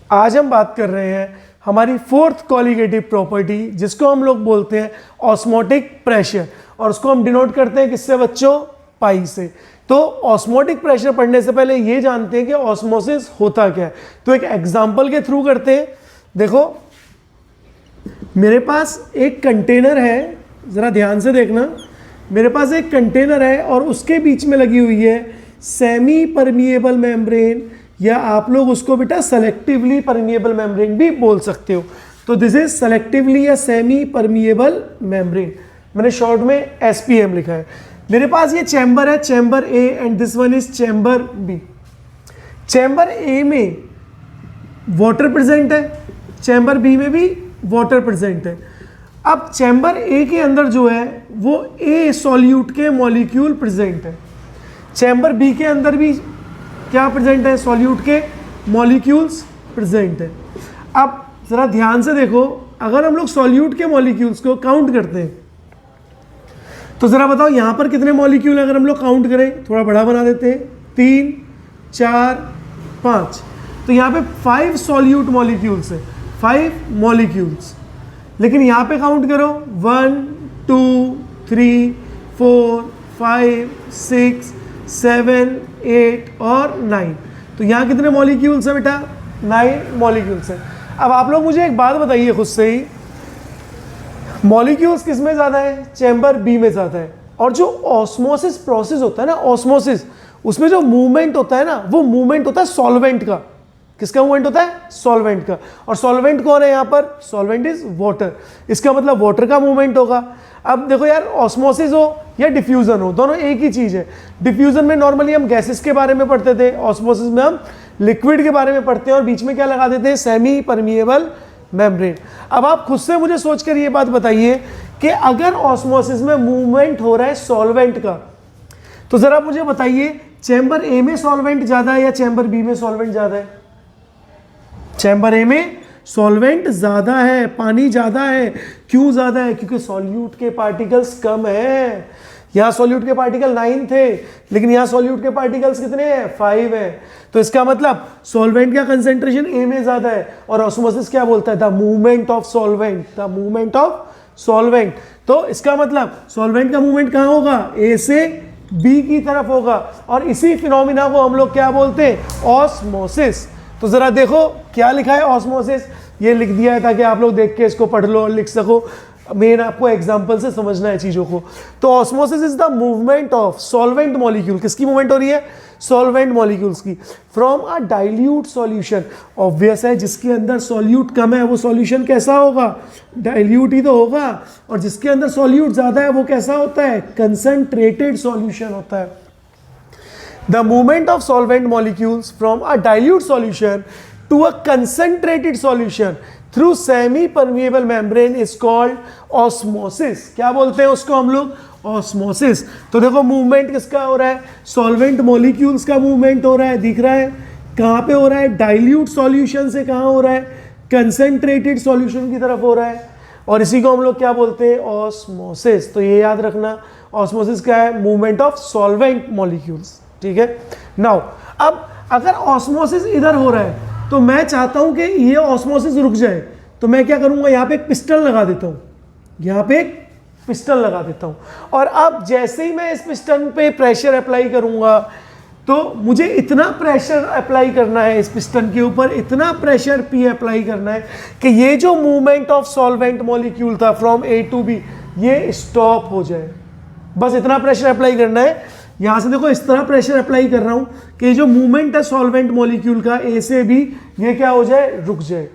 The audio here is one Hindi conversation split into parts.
आज हम बात कर रहे हैं हमारी फोर्थ कॉलिगेटिव प्रॉपर्टी जिसको हम लोग बोलते हैं ऑस्मोटिक प्रेशर, और उसको हम डिनोट करते हैं किससे बच्चों? पाई से। तो ऑस्मोटिक प्रेशर पढ़ने से पहले ये जानते हैं कि ऑस्मोसिस होता क्या है। तो एक एग्जांपल के थ्रू करते हैं। देखो मेरे पास एक कंटेनर है, ज़रा ध्यान से देखना। मेरे पास एक कंटेनर है और उसके बीच में लगी हुई है सेमी परमिएबल मेम्ब्रेन, या आप लोग उसको बेटा सेलेक्टिवली परमिएबल मेम्ब्रेन भी बोल सकते हो। तो दिस इज सेलेक्टिवली या सेमी परमिएबल मेम्ब्रेन, मैंने शॉर्ट में SPM लिखा है। मेरे पास ये चैम्बर है, chamber A, and this one is chamber B। Chamber A में वाटर प्रेजेंट है, चैम्बर B में भी वाटर प्रेजेंट है। अब चैम्बर A के अंदर जो है वो A सॉल्यूट के मॉलिक्यूल प्रेजेंट है, चैम्बर B के अंदर भी क्या प्रेजेंट है? सॉल्यूट के मॉलिक्यूल्स प्रेजेंट है। अब जरा ध्यान से देखो, अगर हम लोग सॉल्यूट के मॉलिक्यूल्स को काउंट करते हैं तो जरा बताओ यहां पर कितने मॉलिक्यूल अगर हम लोग काउंट करें, थोड़ा बड़ा बना देते हैं, 3 4 5, तो यहां पे 5 सॉल्यूट मॉलिक्यूल्स है, 5 मॉलिक्यूल्स। लेकिन यहां पे काउंट करो 1 2 3 4 5 6 7 8 और 9, तो यहाँ कितने मॉलिक्यूल्स हैं बेटा? 9 मॉलिक्यूल्स हैं। अब आप लोग मुझे एक बात बताइए खुद से ही, मॉलिक्यूल्स किस में ज़्यादा है? चैम्बर B में ज़्यादा है। और जो ऑस्मोसिस प्रोसेस होता है ना, ऑस्मोसिस, उसमें जो मूवमेंट होता है ना, वो मूवमेंट होता है सॉल्वेंट का। किसका मूवमेंट होता है? सॉल्वेंट का। और सॉल्वेंट कौन है यहाँ पर? Solvent is water. इसका मतलब वाटर का मूवमेंट होगा। अब देखो यार, ऑस्मोसिस हो या डिफ्यूजन हो, दोनों एक ही चीज़ है। डिफ्यूजन में नॉर्मली हम गैसेस के बारे में पढ़ते थे, ऑस्मोसिस में हम लिक्विड के बारे में पढ़ते हैं, और बीच में क्या लगा देते हैं? Semi permeable membrane. अब आप खुद से मुझे सोचकर ये बात बताइए कि अगर ऑस्मोसिस में मूवमेंट हो रहा है सॉल्वेंट का, तो जरा मुझे बताइए चैम्बर A में सॉल्वेंट ज़्यादा है या चैम्बर B में सॉल्वेंट ज़्यादा है? चैम्बर A में सॉल्वेंट ज़्यादा है, पानी ज़्यादा है। क्यों ज़्यादा है? क्योंकि सॉल्यूट के पार्टिकल्स कम है। यहाँ सॉल्यूट के पार्टिकल 9 थे, लेकिन यहाँ सॉल्यूट के पार्टिकल्स कितने हैं? 5 है। तो इसका मतलब सॉल्वेंट का कंसेंट्रेशन A में ज़्यादा है। और ऑस्मोसिस क्या बोलता है? The movement of solvent, the movement of solvent. तो इसका मतलब सॉल्वेंट का मूवमेंट कहाँ होगा? A से B की तरफ होगा। और इसी फिनोमिना को हम लोग क्या बोलते हैं? ऑस्मोसिस। तो जरा देखो क्या लिखा है ऑस्मोसिस, ये लिख दिया है ताकि आप लोग देख के इसको पढ़ लो और लिख सको। मेन आपको एग्जांपल से समझना है चीज़ों को। तो osmosis is the movement of solvent molecule. किसकी मूवमेंट हो रही है? सॉल्वेंट मॉलिक्यूल्स की, from a dilute solution. Obvious है, जिसके अंदर सॉल्यूट कम है वो सॉल्यूशन कैसा होगा? डाइल्यूट ही तो होगा। और जिसके अंदर सॉल्यूट ज़्यादा है वो कैसा होता है? कंसंट्रेटेड सॉल्यूशन होता है। The movement of solvent molecules from a dilute solution to a concentrated solution through semi-permeable membrane is called osmosis. क्या बोलते हैं उसको हम लोग? Osmosis. तो देखो मूवमेंट किसका हो रहा है? सॉल्वेंट मॉलिक्यूल्स का मूवमेंट हो रहा है, दिख रहा है। कहाँ पे हो रहा है? डाइल्यूट सॉल्यूशन से कहाँ हो रहा है? कंसेंट्रेटेड सॉल्यूशन की तरफ हो रहा है। और इसी को हम लोग क्या बोलते हैं? ऑस्मोसिस। तो ये याद रखना, ऑस्मोसिस क्या है? Movement of solvent molecules. ठीक है। नाउ अब अगर ऑस्मोसिस इधर हो रहा है तो मैं चाहता हूं कि ये ऑस्मोसिस रुक जाए, तो मैं क्या करूंगा? यहां पे एक पिस्टन लगा देता हूं, यहां पे एक पिस्टन लगा देता हूं। और अब जैसे ही मैं इस पिस्टन पे प्रेशर अप्लाई करूंगा, तो मुझे इतना प्रेशर अप्लाई करना है इस पिस्टन के ऊपर, इतना प्रेशर P अप्लाई करना है कि ये जो मूवमेंट ऑफ सॉल्वेंट मॉलिक्यूल था फ्रॉम A टू B, ये स्टॉप हो जाए। बस इतना प्रेशर अप्लाई करना है। यहाँ से देखो इस तरह प्रेशर अप्लाई कर रहा हूँ कि जो मूवमेंट है सॉल्वेंट मॉलिक्यूल का A से B, ये क्या हो जाए? रुक जाए।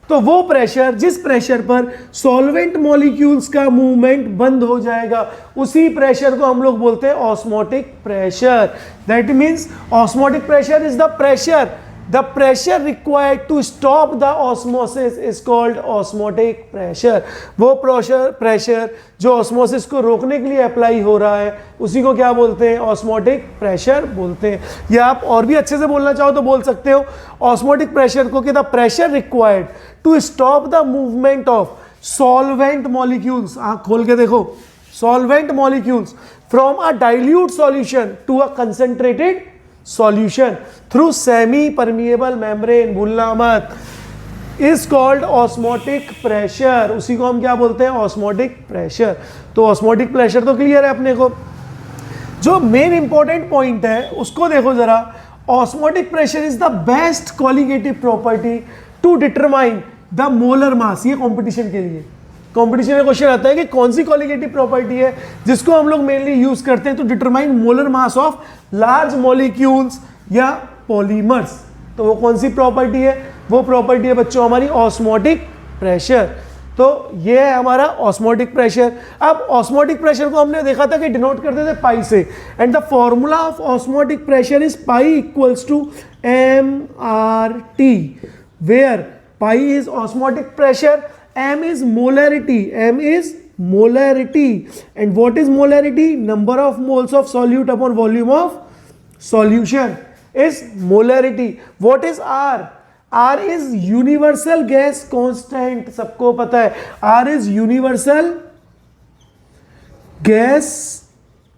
तो वो प्रेशर, जिस प्रेशर पर सॉल्वेंट मॉलिक्यूल्स का मूवमेंट बंद हो जाएगा, उसी प्रेशर को हम लोग बोलते हैं osmotic pressure. That means osmotic pressure is the pressure, the pressure required to stop the osmosis is called osmotic pressure। वो प्रेशर जो ऑस्मोसिस को रोकने के लिए अप्लाई हो रहा है, उसी को क्या बोलते हैं? ऑस्मोटिक प्रेशर बोलते हैं। या आप और भी अच्छे से बोलना चाहो तो बोल सकते हो ऑस्मोटिक प्रेशर को कि the pressure required to stop the movement of solvent molecules. आँख खोल के देखो, solvent molecules from a dilute solution to a concentrated solution through semi permeable membrane. भूलना मत, इज कॉल्ड ऑस्मोटिक प्रेशर। उसी को हम क्या बोलते हैं? Osmotic pressure. तो ऑस्मोटिक प्रेशर तो क्लियर है अपने को। जो मेन इंपॉर्टेंट पॉइंट है उसको देखो जरा। Osmotic pressure is the best colligative property to determine the molar mass. ये कंपटीशन के लिए, कंपटीशन में क्वेश्चन आता है कि कौन सी कोलिगेटिव प्रॉपर्टी है जिसको हम लोग मेनली यूज करते हैं to determine molar mass of large molecules या पॉलीमर्स। तो वो कौन सी प्रॉपर्टी है? वो प्रॉपर्टी है बच्चों हमारी ऑस्मोटिक प्रेशर। तो ये है हमारा ऑस्मोटिक प्रेशर। अब ऑस्मोटिक प्रेशर को हमने देखा था कि डिनोट करते थे पाई से, and the formula of osmotic pressure is pi equals to mRT, where pi is osmotic pressure, m is molarity, m is molarity, and what is molarity? Number of moles of solute upon volume of solution is molarity. What is R? R is universal gas constant, सबको पता है R is universal gas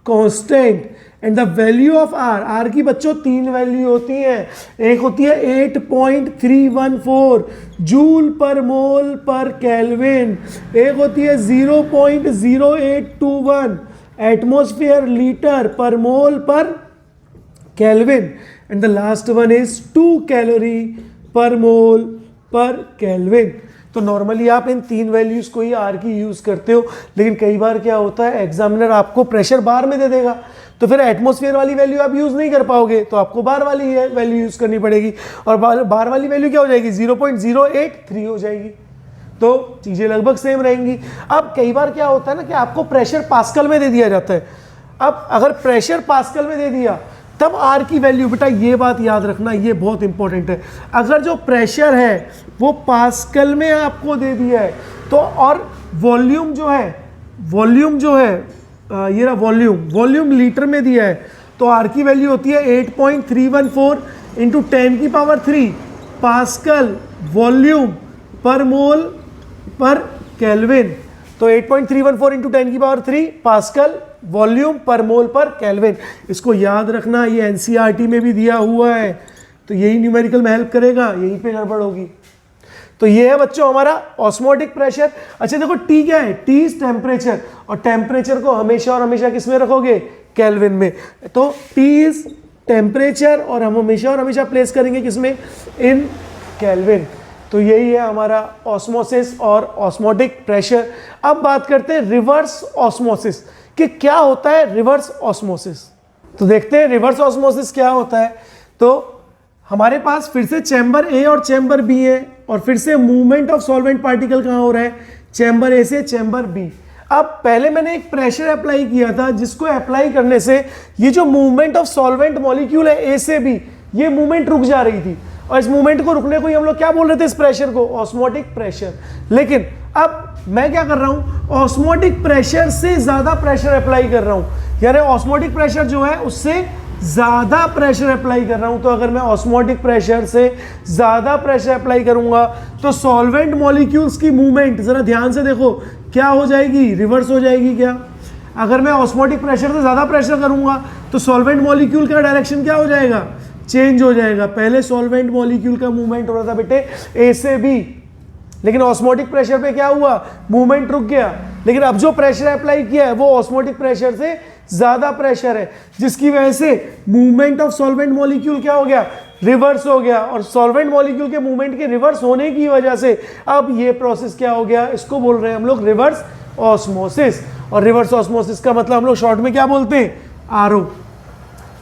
constant, and the value of R, R की बच्चों तीन वैल्यू होती हैं। एक होती है 8.314 जूल पर मोल पर केल्विन, एक होती है 0.0821 atmosphere litre per mole per kelvin, and the last one is 2 calorie per mole per kelvin. तो नॉर्मली आप इन तीन वैल्यूज को ही आर की यूज करते हो, लेकिन कई बार क्या होता है एग्जामिनर आपको प्रेशर बार में दे देगा, तो फिर एटमॉस्फेयर वाली वैल्यू आप यूज नहीं कर पाओगे, तो आपको बार वाली वैल्यू यूज करनी पड़ेगी, और बार वाली वैल्यू क्या हो जाएगी? 0.083 हो जाएगी। तो चीजें लगभग सेम रहेंगी। अब कई बार क्या होता है ना कि आपको प्रेशर पास्कल में दे दिया जाता है। अब अगर प्रेशर पास्कल में दे दिया तब आर की वैल्यू, बेटा ये बात याद रखना, ये बहुत इंपॉर्टेंट है। अगर जो प्रेशर है वो पास्कल में आपको दे दिया है तो, और वॉल्यूम जो है ये रहा वॉल्यूम लीटर में दिया है, तो आर की वैल्यू होती है 8.314 इंटू 10⁻³ पास्कल वॉल्यूम पर मोल पर केल्विन। तो 8.314 इंटू 10⁻³ पास्कल वॉल्यूम पर मोल पर केल्विन। इसको याद रखना, ये एनसीईआरटी में भी दिया हुआ है, तो यही न्यूमेरिकल में हेल्प करेगा, यहीं पे गड़बड़ होगी। तो ये है बच्चों हमारा ऑस्मोटिक प्रेशर। अच्छा देखो टी क्या है? टी इज टेम्परेचर, और टेम्परेचर को हमेशा और हमेशा किस में रखोगे? केल्विन में। तो टी इज टेम्परेचर और हम हमेशा और हमेशा प्लेस करेंगे किसमें? इन केल्विन। तो यही है हमारा ऑस्मोसिस और ऑस्मोटिक प्रेशर। अब बात करते हैं रिवर्स ऑस्मोसिस कि क्या होता है रिवर्स ऑस्मोसिस। तो देखते हैं रिवर्स ऑस्मोसिस क्या होता है। तो हमारे पास फिर से चैम्बर ए और चैम्बर बी है, और फिर से मूवमेंट ऑफ सॉल्वेंट पार्टिकल कहाँ हो रहा है? चैम्बर ए से चैम्बर बी। अब पहले मैंने एक प्रेशर अप्लाई किया था, जिसको अप्लाई करने से ये जो मूवमेंट ऑफ सॉल्वेंट मॉलिक्यूल है ए से बी, ये मूवमेंट रुक जा रही थी, और इस मूवमेंट को रुकने को ही हम लोग क्या बोल रहे थे? इस प्रेशर को ऑस्मोटिक प्रेशर। लेकिन अब मैं क्या कर रहा हूं? ऑस्मोटिक प्रेशर से ज्यादा प्रेशर अप्लाई कर रहा हूं, यानी ऑस्मोटिक प्रेशर जो है उससे ज्यादा प्रेशर अप्लाई कर रहा हूं। तो अगर मैं ऑस्मोटिक प्रेशर से ज्यादा प्रेशर अप्लाई करूंगा तो सॉल्वेंट मॉलिक्यूल्स की मूवमेंट जरा ध्यान से देखो क्या हो जाएगी? रिवर्स हो जाएगी क्या? अगर मैं ऑस्मोटिक प्रेशर से ज्यादा प्रेशर करूंगा तो सॉल्वेंट मॉलिक्यूल का डायरेक्शन क्या हो जाएगा? चेंज हो जाएगा। पहले सॉल्वेंट मॉलिक्यूल का मूवमेंट हो रहा था बेटे ए से बी, लेकिन ऑस्मोटिक प्रेशर पे क्या हुआ? मूवमेंट रुक गया। लेकिन अब जो प्रेशर अप्लाई किया है वो ऑस्मोटिक प्रेशर से ज्यादा प्रेशर है, जिसकी वजह से मूवमेंट ऑफ सॉल्वेंट मॉलिक्यूल क्या हो गया? रिवर्स हो गया। और सॉल्वेंट मॉलिक्यूल के मूवमेंट के रिवर्स होने की वजह से अब ये प्रोसेस क्या हो गया? इसको बोल रहे हैं हम लोग रिवर्स ऑस्मोसिस। और रिवर्स ऑस्मोसिस का मतलब हम लोग शॉर्ट में क्या बोलते हैं? आरओ।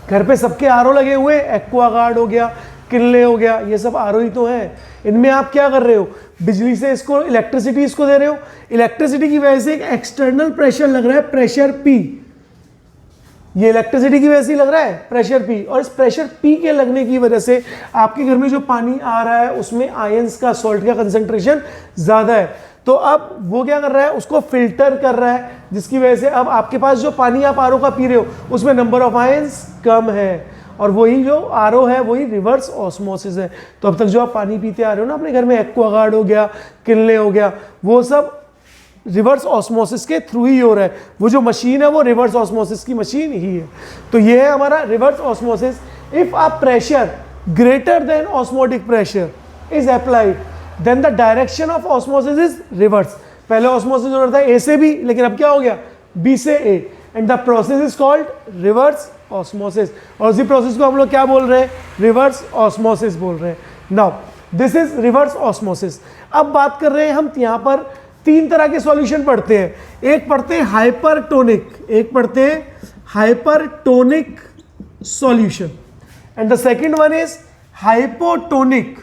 घर पे सबके आरओ लगे हुए, एक्वागार्ड हो गया, किनले हो गया, ये सब आरओ ही तो है। इनमें आप क्या कर रहे हो? बिजली से इसको इलेक्ट्रिसिटी इसको दे रहे हो, इलेक्ट्रिसिटी की वजह से एक एक्सटर्नल प्रेशर लग रहा है, प्रेशर पी। ये इलेक्ट्रिसिटी की वजह से लग रहा है प्रेशर पी, और इस प्रेशर पी के लगने की वजह से आपके घर में जो पानी आ रहा है उसमें आयंस का, सॉल्ट का कंसंट्रेशन ज्यादा है। तो अब वो क्या कर रहा है? उसको फिल्टर कर रहा है, जिसकी वजह से अब आपके पास जो पानी आप आरओ का पी रहे हो उसमें नंबर ऑफ आयंस कम है, और वही जो आरओ है वही रिवर्स ऑस्मोसिस है। तो अब तक जो आप पानी पीते आ रहे हो ना अपने घर में, एक्वागार्ड हो गया, किनले हो गया, वो सब रिवर्स ऑस्मोसिस के थ्रू ही हो रहा है। वो जो मशीन है वो रिवर्स ऑस्मोसिस की मशीन ही है। तो ये है हमारा reverse osmosis. If a pressure greater than osmotic pressure is applied, then the direction of osmosis is reverse. पहले ऑस्मोसिस हो रहा था ए से बी, लेकिन अब क्या हो गया, बी से A, and the process is called reverse osmosis. और उसी प्रोसेस को हम लोग क्या बोल रहे हैं, रिवर्स ऑस्मोसिस बोल रहे हैं। Now this is reverse osmosis. अब बात कर रहे हैं हम यहाँ पर तीन तरह के सॉल्यूशन पढ़ते हैं। एक पढ़ते हैं हाइपरटोनिक, एक पढ़ते हैं hypertonic solution, and the second one is hypotonic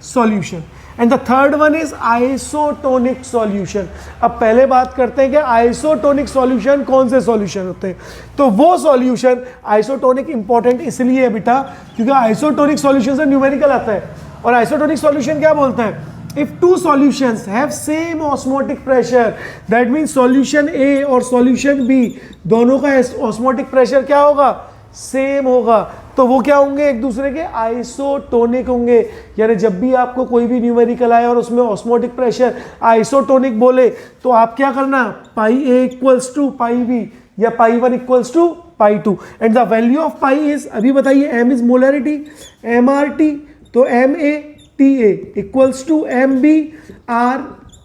solution, and the third one is isotonic solution. अब पहले बात करते हैं कि आइसोटोनिक सॉल्यूशन कौन से सॉल्यूशन होते हैं। तो वो सॉल्यूशन, आइसोटोनिक इंपॉर्टेंट इसलिए है बेटा क्योंकि आइसोटोनिक सॉल्यूशन से न्यूमेरिकल आता है। और आइसोटोनिक सॉल्यूशन क्या बोलता है, if two solutions have same osmotic pressure, that means solution A और solution B दोनों का osmotic pressure क्या होगा, सेम होगा, तो वो क्या होंगे, एक दूसरे के आइसोटोनिक होंगे। यानी जब भी आपको कोई भी न्यूमेरिकल आए और उसमें ऑस्मोटिक प्रेशर आइसोटोनिक बोले तो आप क्या करना, pi A equals to pi B या pi one equals to pi two, and the value of pi is, अभी बताइए, M is molarity, M R T, तो M A T A equals to M B R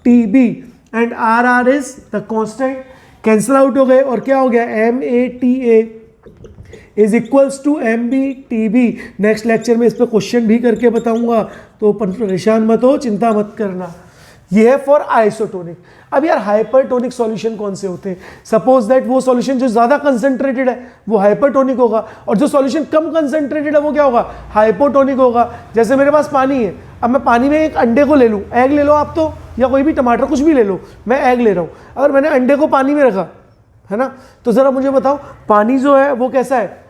T B, and R R is the constant, cancel out हो गए और क्या हो गया, M A T A is equals to M B T B. Next lecture में इस पर क्वेश्चन भी करके बताऊंगा, तो परेशान मत हो, चिंता मत करना। ये है फॉर आइसोटोनिक। अब यार हाइपरटोनिक सॉल्यूशन कौन से होते हैं, सपोज दैट वो सॉल्यूशन जो ज़्यादा कंसंट्रेटेड है वो हाइपरटोनिक होगा, और जो सॉल्यूशन कम कंसंट्रेटेड है वो क्या होगा, हाइपोटोनिक होगा। जैसे मेरे पास पानी है, अब मैं पानी में एक अंडे को ले लूँ, एग ले लो आप तो, या कोई भी टमाटर कुछ भी ले लो, मैं एग ले रहा हूँ, अगर मैंने अंडे को पानी में रखा है ना, तो ज़रा मुझे बताओ पानी जो है वो कैसा है,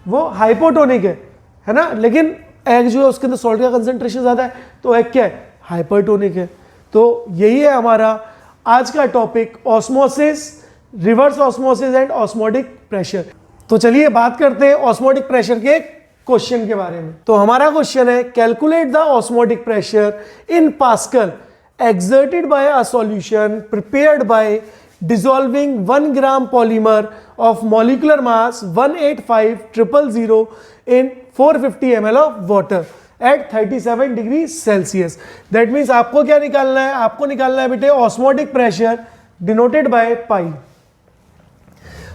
वो हाइपोटोनिक है ना, लेकिन एग जो है उसके अंदर सॉल्ट का कंसंट्रेशन ज़्यादा है, तो एग क्या है, हाइपरटोनिक है। तो यही है हमारा आज का topic, osmosis, reverse osmosis and osmotic pressure. तो चलिए बात करते हैं ऑस्मोटिक प्रेशर के क्वेश्चन के बारे में। तो हमारा क्वेश्चन है, calculate the osmotic pressure in pascal exerted by a solution prepared by dissolving 1 gram polymer of molecular mass 185,000 in 450 ml of water at 37 degree Celsius. That means आपको क्या निकालना है, आपको निकालना है बेटे osmotic pressure denoted by pi.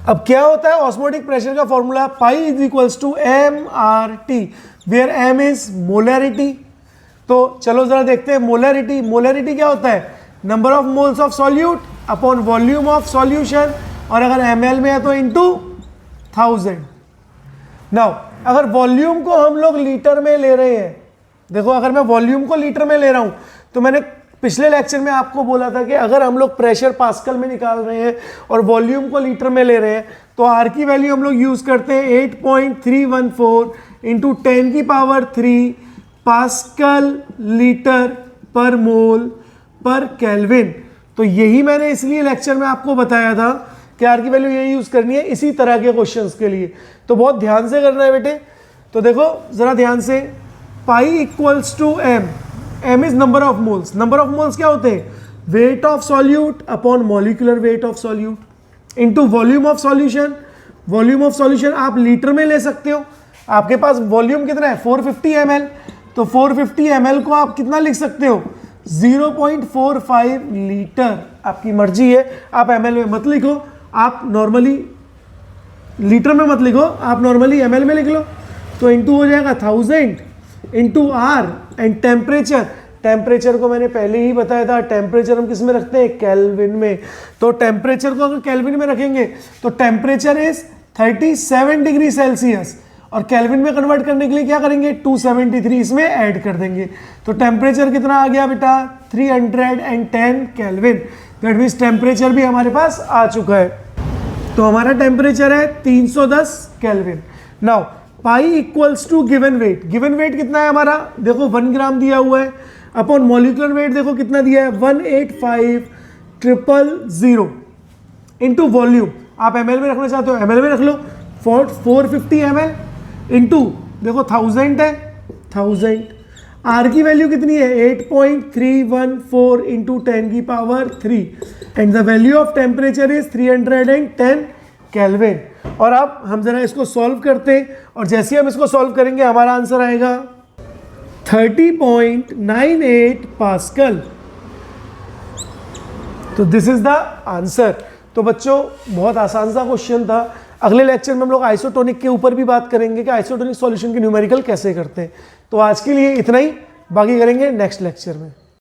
अब क्या होता है ऑस्मोटिक प्रेशर का formula, pi is equals to M R T, where M is molarity. तो चलो जरा देखते हैं मोलरिटी। मोलरिटी क्या होता है, number of moles of solute upon volume of solution, और अगर ml में है तो इनटू 1000। नाउ अगर वॉल्यूम को हम लोग लीटर में ले रहे हैं, देखो अगर मैं वॉल्यूम को लीटर में ले रहा हूं, तो मैंने पिछले लेक्चर में आपको बोला था कि अगर हम लोग प्रेशर पास्कल में निकाल रहे हैं और वॉल्यूम को लीटर में ले रहे हैं, तो आर की वैल्यू हम लोग यूज करते हैं 8.314 इंटू 10 की power 3 pascal litre per mole per kelvin. तो यही मैंने इसलिए लेक्चर में आपको बताया था कि आर की वैल्यू यही यूज करनी है इसी तरह के क्वेश्चंस के लिए। तो बहुत ध्यान से करना है बेटे। तो देखो जरा ध्यान से, pi equals to M, M is number of moles. Number of moles क्या होते हैं, weight of solute upon molecular weight of solute into volume of solution. Volume of solution आप लीटर में ले सकते हो, आपके पास वॉल्यूम कितना है 450 ml, तो 450 ml को आप कितना लिख सकते हो 0.45 लीटर, आपकी मर्जी है, आप ml में मत लिखो, आप नॉर्मली लीटर में मत लिखो, आप नॉर्मली ml में लिख लो। तो इंटू हो जाएगा 1000 into R and temperature. Temperature को मैंने पहले ही बताया था, टेम्परेचर हम किस में रखते हैं, केल्विन में। तो टेम्परेचर को अगर केल्विन में रखेंगे तो टेम्परेचर इज 37 डिग्री सेल्सियस, और केल्विन में कन्वर्ट करने के लिए क्या करेंगे 273 इसमें ऐड कर देंगे। तो टेम्परेचर कितना आ गया बेटा 310 केल्विन। दैट मीन्स टेम्परेचर भी हमारे पास आ चुका है। तो हमारा टेम्परेचर है 310 kelvin. Now pi equals to given weight. Given weight कितना है हमारा, देखो 1 ग्राम दिया हुआ है, अपॉन मॉलिक्यूलर वेट देखो कितना दिया है 185,000 इंटू वॉल्यूम। आप ml में रखना चाहते हो ml में रख लो, 450 ml इंटू देखो 1000 है, 1000। आर की वैल्यू कितनी है 8.314 इंटू 10 की power 3, and the value of temperature is 310 kelvin. और अब हम जरा इसको सॉल्व करते हैं, और जैसे हम इसको सॉल्व करेंगे हमारा आंसर आएगा 30.98 पास्कल। तो दिस इज द आंसर। तो बच्चों बहुत आसान सा क्वेश्चन था। अगले लेक्चर में हम लोग आइसोटोनिक के ऊपर भी बात करेंगे कि आइसोटोनिक सॉल्यूशन के न्यूमेरिकल कैसे करते हैं। तो आज के लिए इतना ही, बाकी करेंगे नेक्स्ट लेक्चर में।